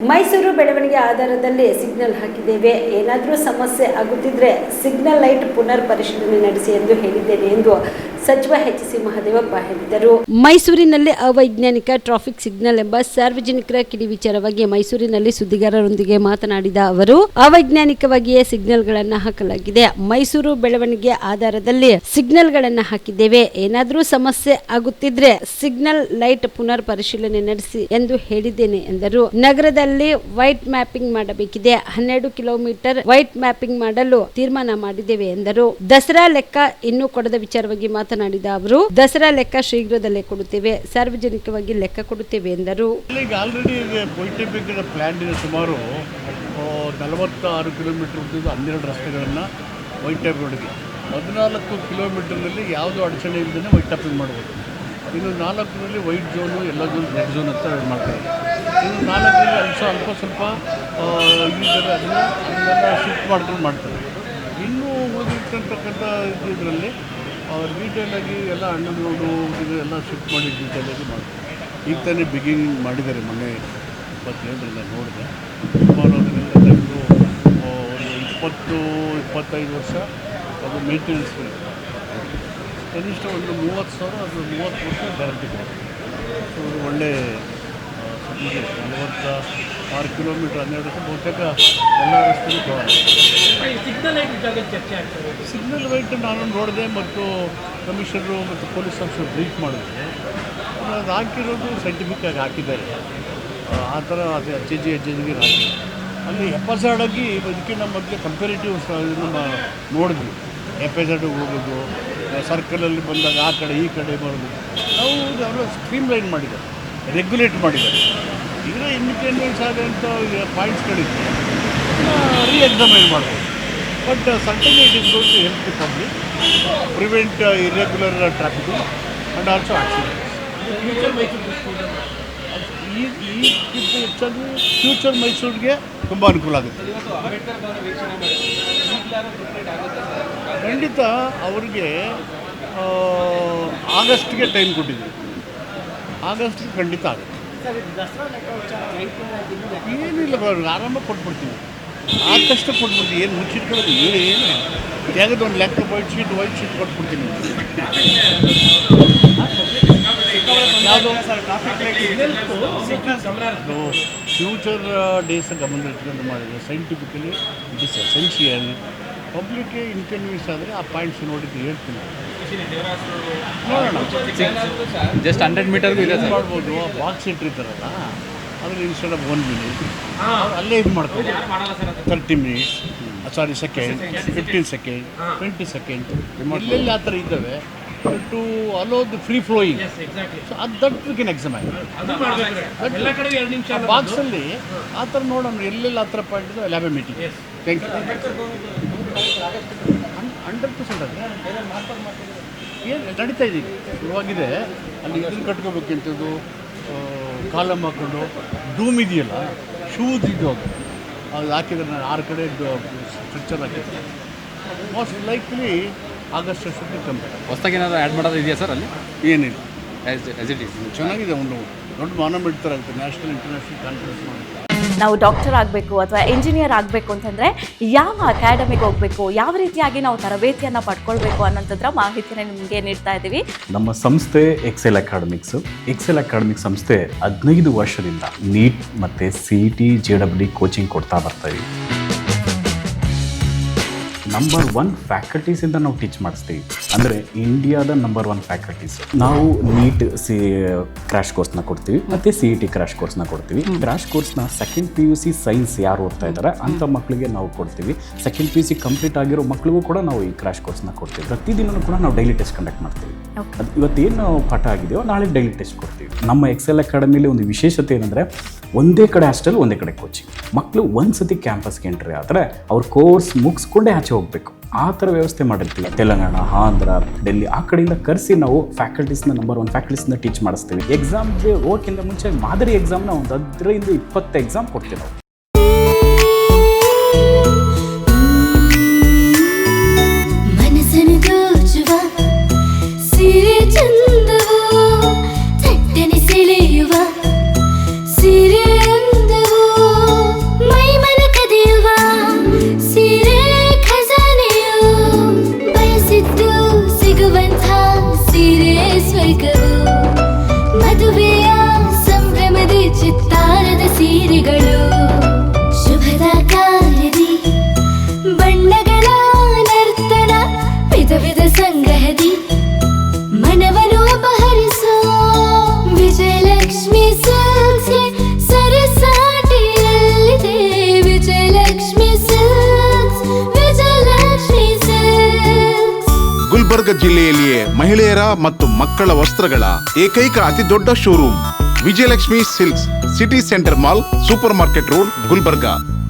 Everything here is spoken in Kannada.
ಮೈಸೂರು ಬೆಳವಣಿಗೆ ಆಧಾರದಲ್ಲಿ ಸಿಗ್ನಲ್ ಹಾಕಿದ್ದೇವೆ, ಏನಾದರೂ ಸಮಸ್ಯೆ ಆಗುತ್ತಿದ್ರೆ ಸಿಗ್ನಲ್ ಲೈಟ್ ಪುನರ್ ಪರಿಶೀಲನೆ ನಡೆಸಿ ಎಂದು ಹೇಳಿದ್ದೇನೆ ಎಂದು ಸಚಿವ ಎಚ್.ಸಿ. ಮಹದೇವಪ್ಪ ಹೇಳಿದರು. ಮೈಸೂರಿನಲ್ಲಿ ಅವೈಜ್ಞಾನಿಕ ಟ್ರಾಫಿಕ್ ಸಿಗ್ನಲ್ ಎಂಬ ಸಾರ್ವಜನಿಕರ ಕಿಡಿ ವಿಚಾರವಾಗಿ ಮೈಸೂರಿನಲ್ಲಿ ಸುದ್ದಿಗಾರರೊಂದಿಗೆ ಮಾತನಾಡಿದ ಅವರು, ಅವೈಜ್ಞಾನಿಕವಾಗಿಯೇ ಸಿಗ್ನಲ್ಗಳನ್ನು ಹಾಕಲಾಗಿದೆ. ಮೈಸೂರು ಬೆಳವಣಿಗೆ ಆಧಾರದಲ್ಲಿ ಸಿಗ್ನಲ್ಗಳನ್ನು ಹಾಕಿದ್ದೇವೆ, ಏನಾದರೂ ಸಮಸ್ಯೆ ಆಗುತ್ತಿದ್ರೆ ಸಿಗ್ನಲ್ ಲೈಟ್ ಪುನರ್ ಪರಿಶೀಲನೆ ನಡೆಸಿ ಎಂದು ಹೇಳಿದ್ದೇನೆ ಎಂದರು. ನಗರದಲ್ಲಿ ವೈಟ್ ಮ್ಯಾಪಿಂಗ್ ಮಾಡಬೇಕಿದೆ. 12 ಕಿಲೋಮೀಟರ್ ವೈಟ್ ಮ್ಯಾಪಿಂಗ್ ಮಾಡಲು ತೀರ್ಮಾನ ಮಾಡಿದ್ದೇವೆ ಎಂದರು. ದಸರಾ ಲೆಕ್ಕ ಇನ್ನೂ ಕೊಡದ ವಿಚಾರವಾಗಿ ಮಾತನಾಡಿದ ಅವರು, ದಸರಾ ಲೆಕ್ಕ ಶೀಘ್ರದಲ್ಲೇ ಕೊಡುತ್ತೇವೆ, ಸಾರ್ವಜನಿಕವಾಗಿ ಲೆಕ್ಕ ಕೊಡುತ್ತೇವೆ ಎಂದರು. ಆಲ್ರೆಡಿ ಪ್ಲಾನ್ ಇದೆ. ಸುಮಾರು 46 ಕಿಲೋಮೀಟರ್ 12 ರಸ್ತೆಗಳನ್ನು ವೈಟ್ ಟ್ಯಾಪ್ ರೋಡ್ಗೆ 14 ಕಿಲೋಮೀಟರ್ನಲ್ಲಿ ಯಾವುದೋ ಅಡಚಣೆ ಇಲ್ಲದೇ ವೈಟ್ ಟ್ಯಾಪಿಂಗ್ ಮಾಡ್ಬೋದು. ಇನ್ನು 4ರಲ್ಲಿ ವೈಟ್ ಝೋನು, ಎಲ್ಲ ಝೋನ್, ರೆಡ್ ಝೋನ್ ಅಂತ ಮಾಡ್ತಾರೆ. ಇನ್ನು 4ರಲ್ಲಿ ಅಲ್ಪ ಸ್ವಲ್ಪ ಅದನ್ನೆಲ್ಲ ಶಿಫ್ಟ್ ಮಾಡ್ಕೊಂಡು ಮಾಡ್ತಾರೆ. ಇನ್ನೂ ಓದಿರ್ತಕ್ಕಂಥ ಇದರಲ್ಲಿ ಡೀಟೇಲಾಗಿ ಎಲ್ಲ ಹಣ್ಣು ರೋಡು ಎಲ್ಲ ಶಿಫ್ಟ್ ಮಾಡಿ ಡೀಟೇಲಾಗಿ ಮಾಡ್ತಾರೆ. ಈಗ ತಾನೇ ಬಿಗಿನಿಂಗ್ ಮಾಡಿದ್ದಾರೆ. ಮೊನ್ನೆ 27ರಿಂದ ನೋಡಿದೆ. ಸುಮಾರು ಅದನ್ನೆಲ್ಲ ಒಂದು 20-25 ವರ್ಷ ಅದು ಮೇಂಟೆನೆನ್ಸ್ ಕನಿಷ್ಠ ಒಂದು 30,000, ಅದು 30 ವರ್ಷ ಗ್ಯಾರಂಟಿ ಕೊಡ್ತಾರೆ. ಸೊ ಅದು ಒಳ್ಳೆ 46 ಕಿಲೋಮೀಟರ್ 12 ವರ್ಷ ಬಹುತೇಕ ಎಲ್ಲ ರಸ್ತೆಯೂ ಸಿಗ್ನಲ್ ವೈಟ್ ನಾನು ನೋಡಿದೆ ಮತ್ತು ಕಮಿಷನರು ಮತ್ತು ಪೊಲೀಸ್ ಆಫೀಸರ್ ಬ್ರೀಫ್ ಮಾಡಿದ್ರು. ಅದು ಹಾಕಿರೋದು ಸೈಂಟಿಫಿಕ್ಕಾಗಿ ಹಾಕಿದ್ದಾರೆ. ಆ ಥರ ಅದು ಹೆಜ್ಜೆಗೆ ಹಾಕಿ ಅಲ್ಲಿ ಎಪಸೈಡಾಗಿ ಇದಕ್ಕಿಂತ ಮೊದಲೇ ಕಂಪೇರಿಟಿವ್ ನಮ್ಮ ನೋಡಿದ್ವಿ. ಎಪಸೈಡಿಗೆ ಹೋಗೋದು, ಸರ್ಕಲಲ್ಲಿ ಬಂದಾಗ ಆ ಕಡೆ ಈ ಕಡೆ ಬರೋದು, ನಾವು ಅವರು ಸ್ಟ್ರೀಮ್ ಲೈನ್ ಮಾಡಿದ್ದಾರೆ, ರೆಗ್ಯುಲೇಟ್ ಮಾಡಿದ್ದಾರೆ. ಈಗ ಇಂಡಿಪೆಂಡೆನ್ಸ್ ಆದಂಥ ಪಾಯಿಂಟ್ಸ್ಗಳಿದೆ, ರೀಎಕ್ಸಾಮೈನ್ ಮಾಡ್ಬೋದು. But certainly it is going to help the public, prevent irregular trafficking and also accidents. ಈಗಿಂತ ಹೆಚ್ಚಾಗಿ ಫ್ಯೂಚರ್ ಮೈಸೂರಿಗೆ ತುಂಬ ಅನುಕೂಲ ಆಗುತ್ತೆ. ಖಂಡಿತ ಅವ್ರಿಗೆ ಆಗಸ್ಟ್ಗೆ ಟೈಮ್ ಕೊಟ್ಟಿದ್ದೀವಿ. ಆಗಸ್ಟ್ಗೆ ಖಂಡಿತ ಆಗುತ್ತೆ. ಏನಿಲ್ಲ, ಆರಾಮ ಕೊಟ್ಬಿಡ್ತೀವಿ. ಆದಷ್ಟು ಕೊಟ್ಬಿಡ್ತೀವಿ. ಏನು ಮುಚ್ಚಿಟ್ಕೊಳ್ಳೋದು ಏನು ಹೇಗದು ಒಂದು ಲೆಕ್ಕ ವೈಟ್ ಶೀಟ್ ಕೊಟ್ಬಿಡ್ತೀನಿ. ಯಾವುದೋ ಫ್ಯೂಚರ್ ಡೇಸ್ ಗಮನ ಇಟ್ಕೊಂಡು ಮಾಡಿದರೆ ಸೈಂಟಿಫಿಕಲಿ ಇಟ್ ಇಸ್ ಎಸೆನ್ಷಿಯಲ್. ಪಬ್ಲಿಕ್ಗೆ ಇನ್ಕನ್ವೀನಿಯನ್ಸ್ ಆದರೆ ಆ ಪಾಯಿಂಟ್ಸ್ ನೋಡಿದ್ದು ಹೇಳ್ತೀನಿ. ನೋಡೋಣ, ಜಸ್ಟ್ 100 ಮೀಟರ್ಗೂ ಇದೆ ಮಾಡ್ಬೋದು. ಆ ಬಾಕ್ಸ್ ಇಟ್ಟಿರ್ತಾರಲ್ಲ, ಅದ್ರಲ್ಲಿ ಇನ್ಸ್ಟೆಡ್ ಆಫ್ 1 ಮಿನಿಟ್ ಅಲ್ಲೇ ಇದು ಮಾಡ್ತಾರೆ. 30 minutes, sorry second, 15 second, 20 second, ಎಲ್ಲೆಲ್ಲಿ ಆ ಥರ ಇದ್ದಾವೆ to allow the free flowing. So that we can examine. ಬಾಕ್ಸಲ್ಲಿ ಆ ಥರ ನೋಡೋಣ, ಎಲ್ಲೆಲ್ಲಿ ಆ ಥರ ಪಾಯಿಂಟ್ ಇದೆ, ಲ್ಯಾಬ್ ಮೀಟಿಂಗ್. Thank you. 100% ಅದು ಏನು ನಡೀತಾ ಇದ್ದೀವಿ, ಶುರುವಾಗಿದೆ. ಅಲ್ಲಿ ಇದನ್ನು ಕಟ್ಕೋಬೇಕಂಥದ್ದು, ಕಾಲಮ್ ಹಾಕೊಂಡು ಡೂಮ್ ಇದೆಯಲ್ಲ, ಶೂಸ್ ಇದು ಅದು ಹಾಕಿದ್ರೆ ನಾನು 6 ಕಡೆ ಸ್ಟ್ರಕ್ಚರ್ ಹಾಕಿದ್ದೆ. ಮೋಸ್ಟ್ ಲೈಕ್ಲಿ ಆಗಸ್ಟ್ ಅಷ್ಟೊತ್ತಿಗೆ ಕಂಪ್ಲೀಟ್. ಹೊಸದಾಗಿ ಏನಾದರೂ ಆ್ಯಡ್ ಮಾಡೋದು ಇದೆಯಾ ಸರ್ ಅಲ್ಲಿ? ಏನಿಲ್ಲ, ಆ್ಯಸ್ ಇಟ್ ಈಸ್ ಚೆನ್ನಾಗಿದೆ. ಒಂದು ದೊಡ್ಡ ಮಾನಮೆಂಟ್ ಥರ ಆಗುತ್ತೆ. ನ್ಯಾಷನಲ್ ಇಂಟರ್ನ್ಯಾಷನಲ್ ಕಾನ್ಫರೆನ್ಸ್ ಮಾಡಿದ್ದಾರೆ. ನಾವು ಡಾಕ್ಟರ್ ಆಗಬೇಕು ಅಥವಾ ಇಂಜಿನಿಯರ್ ಆಗಬೇಕು ಅಂತಂದರೆ ಯಾವ ಅಕಾಡೆಮಿಗೆ ಹೋಗಬೇಕು, ಯಾವ ರೀತಿಯಾಗಿ ನಾವು ತರಬೇತಿಯನ್ನು ಪಡ್ಕೊಳ್ಬೇಕು ಅನ್ನೋಂಥದ್ರ ಮಾಹಿತಿನ ನಿಮಗೆ ನೀಡ್ತಾ ಇದ್ದೀವಿ. ನಮ್ಮ ಸಂಸ್ಥೆ ಎಕ್ಸೆಲ್ ಅಕಾಡೆಮಿಕ್ ಸಂಸ್ಥೆ 15 ವರ್ಷದಿಂದ ನೀಟ್ ಮತ್ತು CET JEE ಕೋಚಿಂಗ್ ಕೊಡ್ತಾ ಬರ್ತಾಯಿವಿ. ನಂಬರ್ 1 ಫ್ಯಾಕಲ್ಟೀಸಿಂದ ನಾವು ಟೀಚ್ ಮಾಡಿಸ್ತೀವಿ. ಅಂದರೆ ಇಂಡಿಯಾದ ನಂಬರ್ 1 ಫ್ಯಾಕಲ್ಟೀಸ್. ನಾವು ನೀಟ್ ಕ್ರ್ಯಾಶ್ ಕೋರ್ಸ್ನ ಕೊಡ್ತೀವಿ ಮತ್ತು CET ಕ್ರ್ಯಾಶ್ ಕೋರ್ಸ್ನ ಕೊಡ್ತೀವಿ. ಕ್ರ್ಯಾಶ್ ಕೋರ್ಸ್ನ ಸೆಕೆಂಡ್ PUC ಸೈನ್ಸ್ ಯಾರು ಓದ್ತಾ ಇದ್ದಾರೆ ಅಂಥ ಮಕ್ಕಳಿಗೆ ನಾವು ಕೊಡ್ತೀವಿ. ಸೆಕೆಂಡ್ PUC ಕಂಪ್ಲೀಟ್ ಆಗಿರೋ ಮಕ್ಕಳಿಗೂ ಕೂಡ ನಾವು ಈ ಕ್ರ್ಯಾಶ್ ಕೋರ್ಸ್ನ ಕೊಡ್ತೀವಿ. ಪ್ರತಿದಿನವೂ ಕೂಡ ನಾವು ಡೈಲಿ ಟೆಸ್ಟ್ ಕಂಡಕ್ಟ್ ಮಾಡ್ತೀವಿ. ಅದು ಇವತ್ತೇನು ಪಾಠ ಆಗಿದೆಯೋ ನಾಳೆ ಡೈಲಿ ಟೆಸ್ಟ್ ಕೊಡ್ತೀವಿ. ನಮ್ಮ ಎಕ್ಸೆಲ್ ಅಕಾಡೆಮಿಲಿ ಒಂದು ವಿಶೇಷತೆ ಏನಂದರೆ, ಒಂದೇ ಕಡೆ ಹಾಸ್ಟೆಲ್, ಒಂದೇ ಕಡೆ ಕೋಚಿಂಗ್. ಮಕ್ಕಳು ಒಂದು ಸತಿ ಕ್ಯಾಂಪಸ್ಗೆ ಎಂಟ್ರಿ ಆದರೆ ಅವ್ರ ಕೋರ್ಸ್ ಮುಗಿಸ್ಕೊಂಡೇ ಆಚೆ ಹೋಗಬೇಕು. ಆ ಥರ ವ್ಯವಸ್ಥೆ ಮಾಡಿರ್ತೀವಿ. ತೆಲಂಗಾಣ, ಆಂಧ್ರ, ಡೆಲ್ಲಿ ಆ ಕಡೆಯಿಂದ ಕರೆಸಿ ನಾವು ಫ್ಯಾಕಲ್ಟೀಸ್ನ ನಂಬರ್ 1 ಫ್ಯಾಕಲ್ಟೀಸ್ನ ಟೀಚ್ ಮಾಡಿಸ್ತೀವಿ. ಎಕ್ಸಾಮ್ಗೆ ಹೋಗೋಕ್ಕಿಂತ ಮುಂಚೆ ಮಾದರಿ ಎಕ್ಸಾಮ್ನ ಒಂದು 10ರಿಂದ 20 ಎಕ್ಸಾಮ್ ಕೊಡ್ತೀವಿ ನಾವು. ಚಂದವೋ ಚಟ್ಟನೆ ಸೆಳೆಯುವ ಸಿರೆ ಅಂದವೋ ಗುಲ್ಬರ್ಗ ಜಿಲ್ಲೆಯಲ್ಲಿಯೇ ಮಹಿಳೆಯರ ಮತ್ತು ಮಕ್ಕಳ ವಸ್ತ್ರಗಳ ಏಕೈಕ ಅತಿ ದೊಡ್ಡ showroom Vijayalakshmi silks, city centre mall, super market road, Gulbarga.